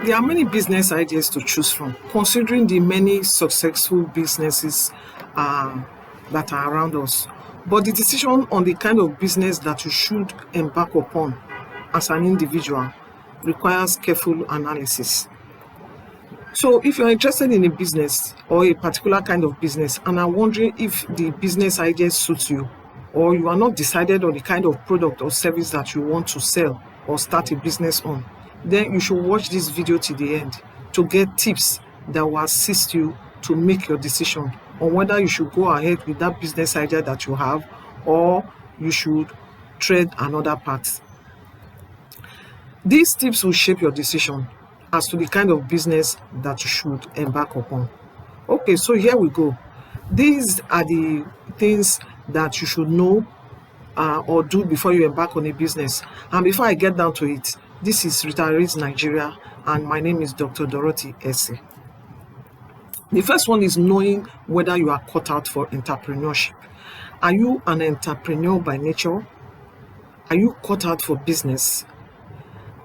There are many business ideas to choose from, considering the many successful businesses uh, that are around us. But the decision on the kind of business that you should embark upon as an individual requires careful analysis. So, if you're interested in a business or a particular kind of business and are wondering if the business idea suits you, or you are not decided on the kind of product or service that you want to sell or start a business on, then you should watch this video to the end to get tips that will assist you to make your decision on whether you should go ahead with that business idea that you have or you should tread another path. These tips will shape your decision as to the kind of business that you should embark upon. Okay, so here we go. These are the things that you should know or do before you embark on a business. And before I get down to it, this is Retirees Nigeria, and my name is Dr. Dorothy Essie. The first one is knowing whether you are cut out for entrepreneurship. Are you an entrepreneur by nature? Are you cut out for business?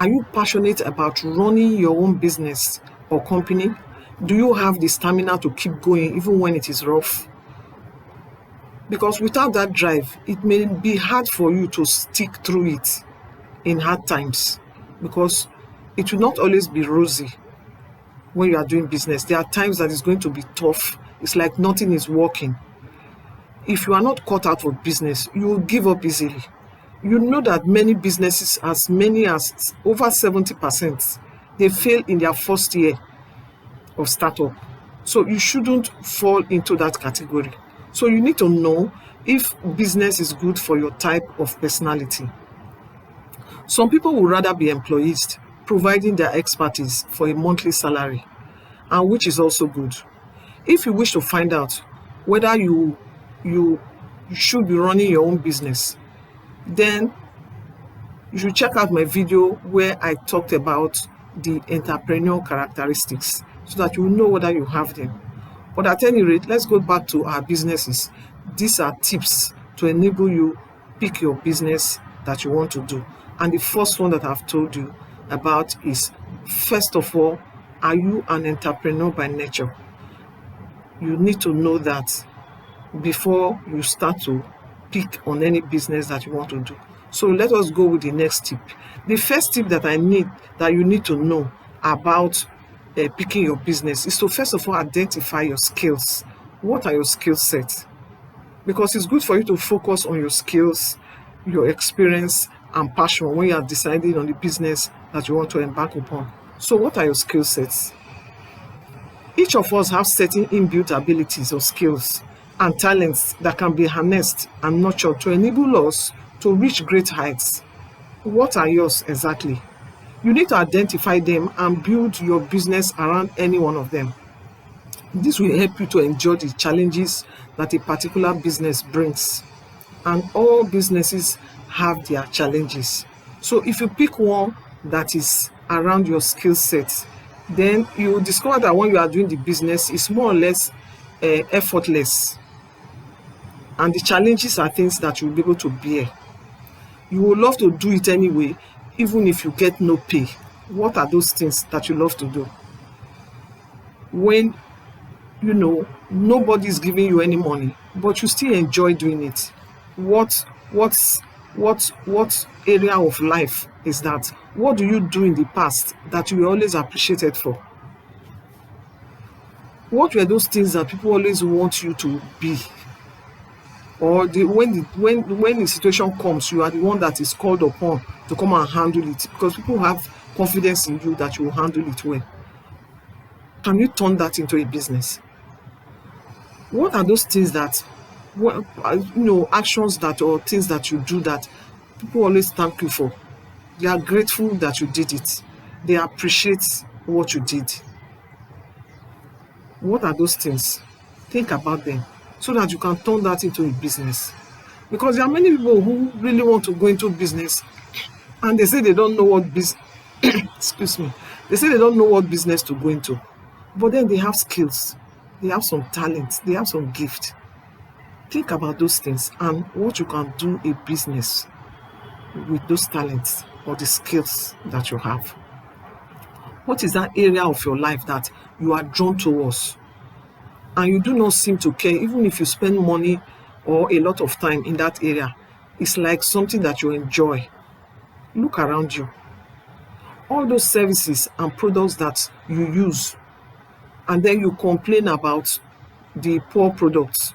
Are you passionate about running your own business or company? Do you have the stamina to keep going even when it is rough? Because without that drive, it may be hard for you to stick through it in hard times, because it will not always be rosy when you are doing business. There are times that it's going to be tough. It's like nothing is working. If you are not cut out for business, you will give up easily. You know that many businesses, as many as over 70%, they fail in their first year of startup. So you shouldn't fall into that category. So you need to know if business is good for your type of personality. Some people would rather be employees, providing their expertise for a monthly salary, and which is also good. If you wish to find out whether you should be running your own business, then you should check out my video where I talked about the entrepreneurial characteristics so that you know whether you have them. But at any rate, let's go back to our businesses. These are tips to enable you pick your business that you want to do. And the first one that I've told you about is, first of all, are you an entrepreneur by nature? You need to know that before you start to pick on any business that you want to do. So let us go with the next tip. The first tip that you need to know about picking your business is to first of all identify your skills. What are your skill sets? Because it's good for you to focus on your skills, your experience and passion when you are deciding on the business that you want to embark upon. So what are your skill sets? Each of us have certain inbuilt abilities or skills and talents that can be harnessed and nurtured to enable us to reach great heights. What are yours exactly? You need to identify them and build your business around any one of them. This will help you to enjoy the challenges that a particular business brings. And all businesses have their challenges. So if you pick one that is around your skill set, then you will discover that when you are doing the business, it's more or less effortless. And the challenges are things that you'll be able to bear. You will love to do it anyway, even if you get no pay. What are those things that you love to do? When nobody's giving you any money, but you still enjoy doing it. What area of life is that? What do you do in the past that you were always appreciated for? What were those things that people always want you to be? Or when the situation comes, you are the one that is called upon to come and handle it, because people have confidence in you that you will handle it well. Can you turn that into a business? What are those things that, actions that or things that you do that people always thank you for? They are grateful that you did it. They appreciate what you did. What are those things? Think about them so that you can turn that into a business. Because there are many people who really want to go into business and they say they don't know what excuse me. They say they don't know what business to go into. But then they have skills. They have some talent. They have some gift. Think about those things and what you can do a business with those talents or the skills that you have. What is that area of your life that you are drawn towards? And you do not seem to care, even if you spend money or a lot of time in that area. It's like something that you enjoy. Look around you. All those services and products that you use, and then you complain about the poor products.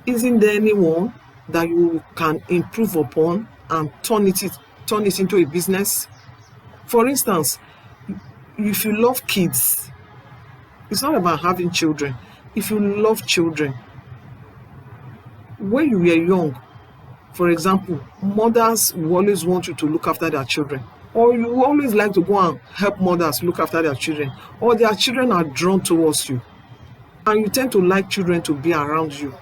Isn't there anyone that you can improve upon and turn it into a business? For instance, if you love kids, it's not about having children. If you love children, when you were young, for example, mothers will always want you to look after their children, or you always like to go and help mothers look after their children, or their children are drawn towards you, and you tend to like children to be around you.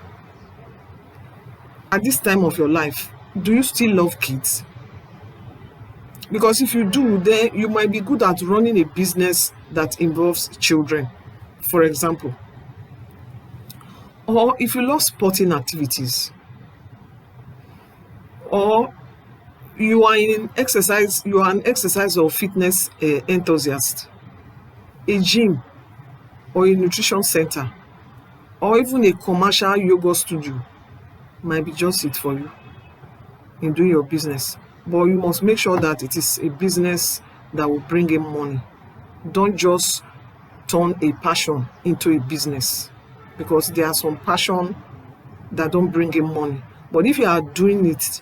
At this time of your life, do you still love kids? Because if you do, then you might be good at running a business that involves children, for example. Or if you love sporting activities, or you are an exercise or fitness enthusiast, a gym or a nutrition center, or even a commercial yoga studio might be just it for you in doing your business. But you must make sure that it is a business that will bring in money. Don't just turn a passion into a business, because there are some passion that don't bring in money. But if you are doing it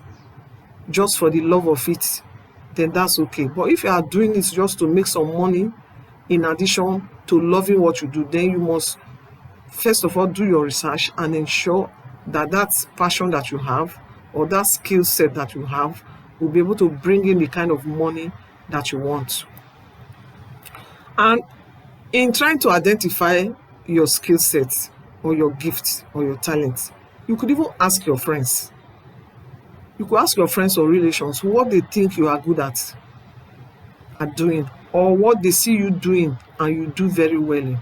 just for the love of it, then that's okay. But if you are doing it just to make some money in addition to loving what you do, then you must first of all do your research and ensure that that passion that you have or that skill set that you have will be able to bring in the kind of money that you want. And in trying to identify your skill set or your gifts or your talents, you could even ask your friends. You could ask your friends or relations what they think you are good at doing, or what they see you doing and you do very well in.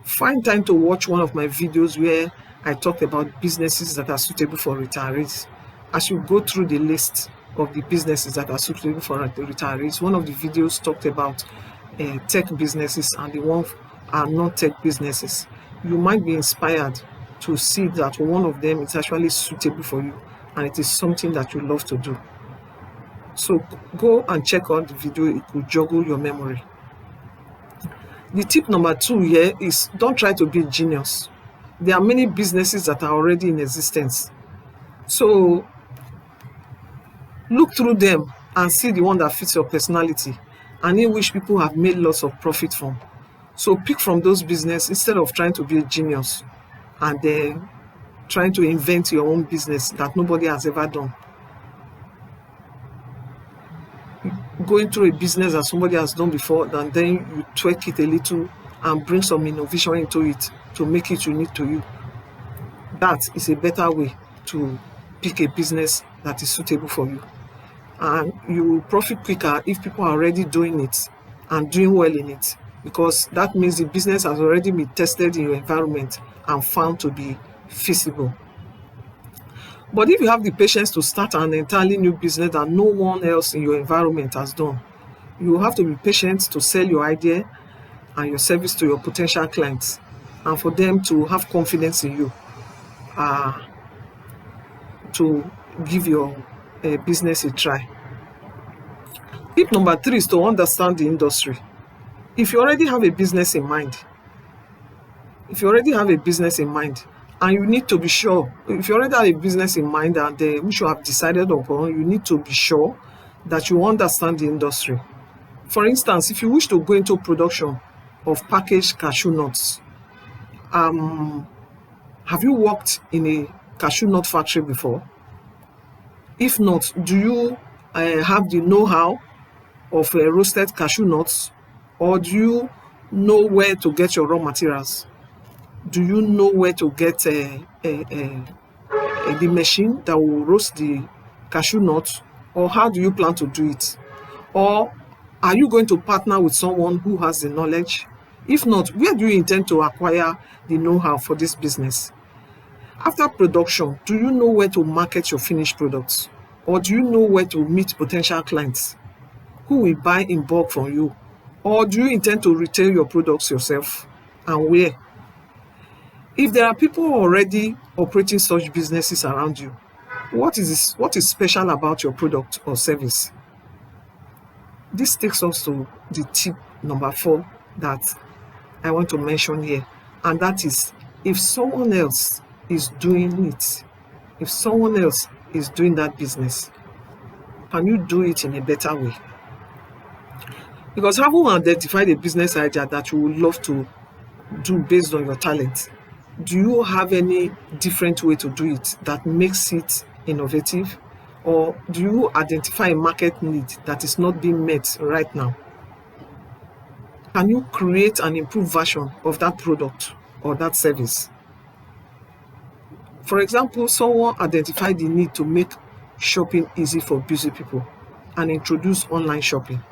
Find time to watch one of my videos where I talked about businesses that are suitable for retirees. As you go through the list of the businesses that are suitable for retirees, one of the videos talked about tech businesses and the one are non-tech businesses. You might be inspired to see that one of them is actually suitable for you and it is something that you love to do. So go and check out the video, it could joggle your memory. The tip number 2 here is don't try to be a genius. There are many businesses that are already in existence. So look through them and see the one that fits your personality and in which people have made lots of profit from. So pick from those businesses instead of trying to be a genius and then trying to invent your own business that nobody has ever done. Going through a business that somebody has done before, and then you tweak it a little and bring some innovation into it to make it unique to you. That is a better way to pick a business that is suitable for you. And you will profit quicker if people are already doing it and doing well in it, because that means the business has already been tested in your environment and found to be feasible. But if you have the patience to start an entirely new business that no one else in your environment has done, you will have to be patient to sell your idea and your service to your potential clients and for them to have confidence in you to give your business a try. Tip number 3 is to understand the industry. If you already have a business in mind, and you need to be sure, if you already have a business in mind and which you have decided upon, you need to be sure that you understand the industry. For instance, if you wish to go into production of packaged cashew nuts, have you worked in a cashew nut factory before? If not, do you have the know-how of roasted cashew nuts, or do you know where to get your raw materials? Do you know where to get the machine that will roast the cashew nuts, or how do you plan to do it? Or are you going to partner with someone who has the knowledge? If not, where do you intend to acquire the know-how for this business? After production, do you know where to market your finished products? Or do you know where to meet potential clients? Who will buy in bulk from you? Or do you intend to retail your products yourself, and where? If there are people already operating such businesses around you, what is special about your product or service? This takes us to the tip number 4 that I want to mention here, and that is, if someone else is doing it, if someone else is doing that business, can you do it in a better way? Because having identified a business idea that you would love to do based on your talent, do you have any different way to do it that makes it innovative? Or do you identify a market need that is not being met right now? Can you create an improved version of that product or that service? For example, someone identified the need to make shopping easy for busy people and introduce online shopping.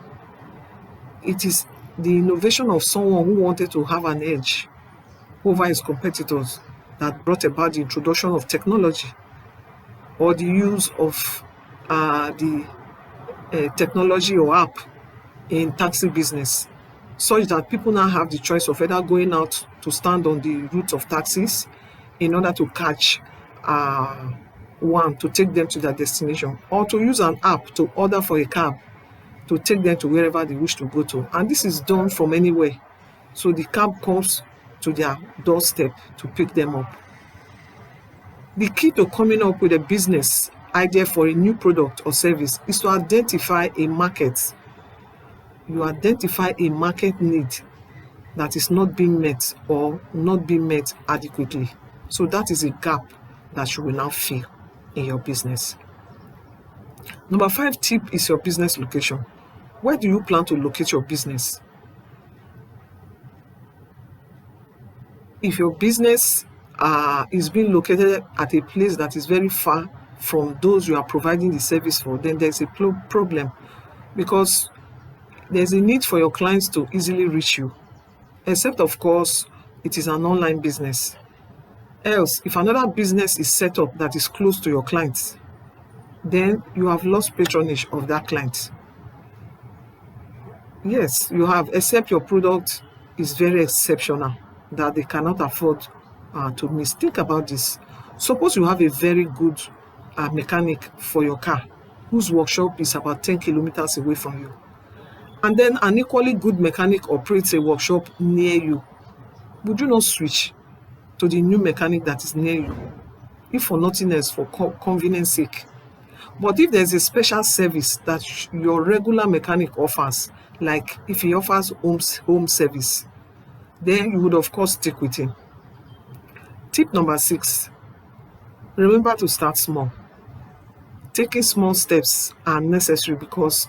It is the innovation of someone who wanted to have an edge over his competitors that brought about the introduction of technology, or the use of the technology or app in taxi business, such that people now have the choice of either going out to stand on the route of taxis in order to catch one to take them to their destination, or to use an app to order for a cab to take them to wherever they wish to go to. And this is done from anywhere. So the cab comes to their doorstep to pick them up. The key to coming up with a business idea for a new product or service is to identify a market. You identify a market need that is not being met or not being met adequately. So that is a gap that you will now fill in your business. Number 5 tip is your business location. Where do you plan to locate your business? If your business is being located at a place that is very far from those you are providing the service for, then there's a problem, because there's a need for your clients to easily reach you, except of course it is an online business. Else, if another business is set up that is close to your clients, then you have lost patronage of that client. Yes, you have, except your product is very exceptional that they cannot afford to miss. Think about this. Suppose you have a very good mechanic for your car whose workshop is about 10 kilometers away from you, and then an equally good mechanic operates a workshop near you. Would you not switch to the new mechanic that is near you, if for nothing else, for convenience sake? But if there's a special service that your regular mechanic offers, like if he offers home service, then you would of course stick with him. Tip number 6, remember to start small. Taking small steps are necessary because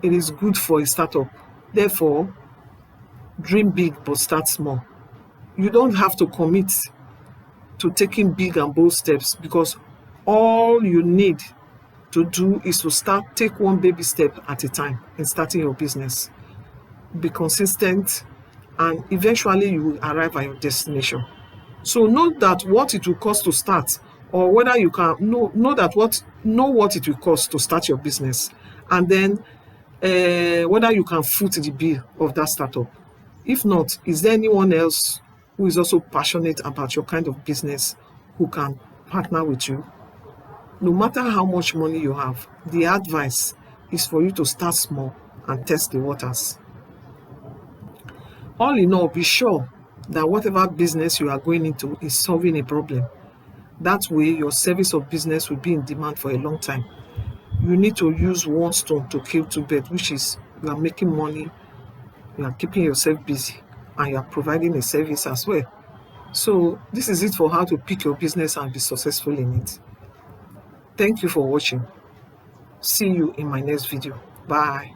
it is good for a startup. Therefore, dream big but start small. You don't have to commit to taking big and bold steps, because all you need to do is to take one baby step at a time in starting your business. Be consistent, and eventually you will arrive at your destination. So know that what it will cost to start, or whether you can know what it will cost to start your business, and then whether you can foot the bill of that startup. If not, is there anyone else who is also passionate about your kind of business who can partner with you? No matter how much money you have, the advice is for you to start small and test the waters. All in all, be sure that whatever business you are going into is solving a problem. That way, your service or business will be in demand for a long time. You need to use one stone to kill two birds, which is you are making money, you are keeping yourself busy, and you are providing a service as well. So this is it for how to pick your business and be successful in it. Thank you for watching. See you in my next video. Bye.